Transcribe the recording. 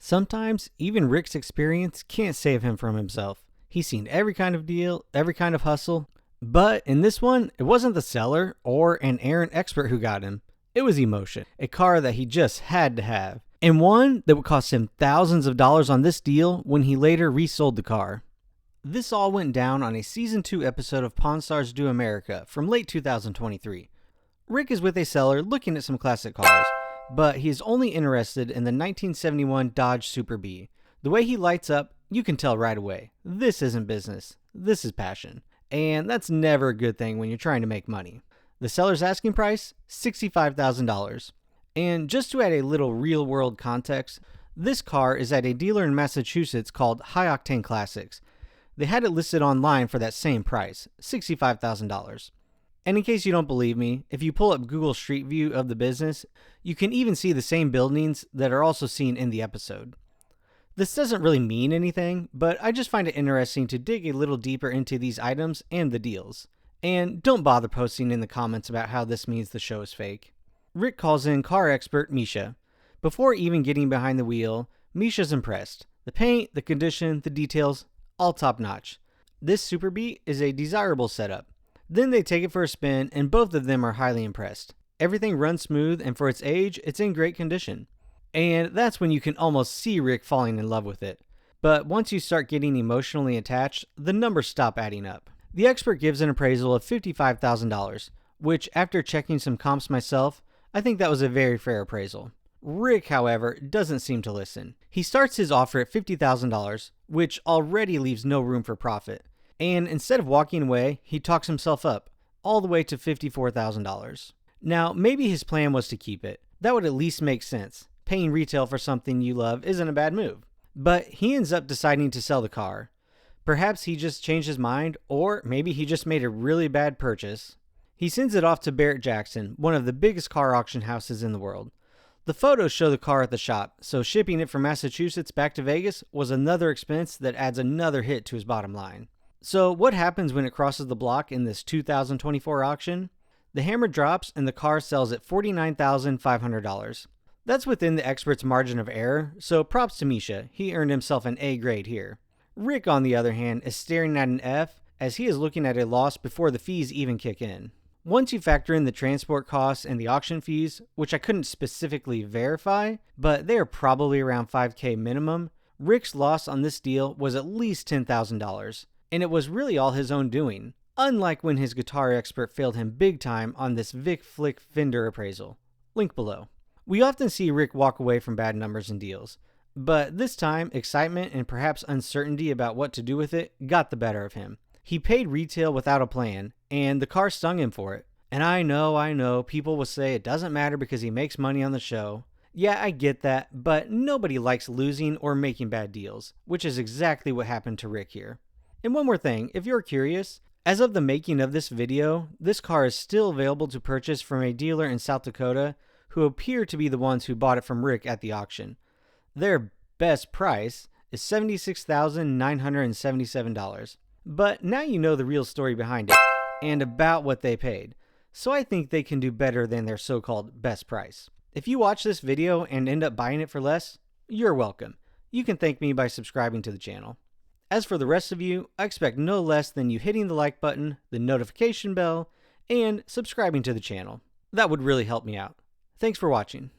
Sometimes, even Rick's experience can't save him from himself. He's seen every kind of deal, every kind of hustle. But in this one, it wasn't the seller or an errant expert who got him. It was emotion, a car that he just had to have, and one that would cost him thousands of dollars on this deal when he later resold the car. This all went down on a Season 2 episode of Pawn Stars Do America from late 2023. Rick is with a seller looking at some classic cars, but he is only interested in the 1971 Dodge Super Bee. The way he lights up, you can tell right away. This isn't business. This is passion. And that's never a good thing when you're trying to make money. The seller's asking price, $65,000. And just to add a little real-world context, this car is at a dealer in Massachusetts called High Octane Classics. They had it listed online for that same price, $65,000. And in case you don't believe me, if you pull up Google Street View of the business, you can even see the same buildings that are also seen in the episode. This doesn't really mean anything, but I just find it interesting to dig a little deeper into these items and the deals. And don't bother posting in the comments about how this means the show is fake. Rick calls in car expert Misha. Before even getting behind the wheel, Misha's impressed. The paint, the condition, the details, all top notch. This Super Bee is a desirable setup. Then they take it for a spin and both of them are highly impressed. Everything runs smooth and for its age, it's in great condition. And that's when you can almost see Rick falling in love with it. But once you start getting emotionally attached, the numbers stop adding up. The expert gives an appraisal of $55,000, which after checking some comps myself, I think that was a very fair appraisal. Rick, however, doesn't seem to listen. He starts his offer at $50,000, which already leaves no room for profit. And instead of walking away, he talks himself up, all the way to $54,000. Now, maybe his plan was to keep it. That would at least make sense. Paying retail for something you love isn't a bad move. But he ends up deciding to sell the car. Perhaps he just changed his mind, or maybe he just made a really bad purchase. He sends it off to Barrett Jackson, one of the biggest car auction houses in the world. The photos show the car at the shop, so shipping it from Massachusetts back to Vegas was another expense that adds another hit to his bottom line. So what happens when it crosses the block in this 2024 auction? The hammer drops and the car sells at $49,500. That's within the expert's margin of error, so props to Misha, he earned himself an A grade here. Rick, on the other hand, is staring at an F as he is looking at a loss before the fees even kick in. Once you factor in the transport costs and the auction fees, which I couldn't specifically verify, but they are probably around $5,000 minimum, Rick's loss on this deal was at least $10,000, and it was really all his own doing, unlike when his guitar expert failed him big time on this Vic Flick Fender appraisal. Link below. We often see Rick walk away from bad numbers and deals, but this time, excitement and perhaps uncertainty about what to do with it got the better of him. He paid retail without a plan, and the car stung him for it. And I know, people will say it doesn't matter because he makes money on the show. Yeah, I get that, but nobody likes losing or making bad deals, which is exactly what happened to Rick here. And one more thing, if you're curious, as of the making of this video, this car is still available to purchase from a dealer in South Dakota who appear to be the ones who bought it from Rick at the auction. Their best price is $76,977. But now you know the real story behind it, and about what they paid, so I think they can do better than their so-called best price. If you watch this video and end up buying it for less, you're welcome. You can thank me by subscribing to the channel. As for the rest of you, I expect no less than you hitting the like button, the notification bell, and subscribing to the channel. That would really help me out. Thanks for watching.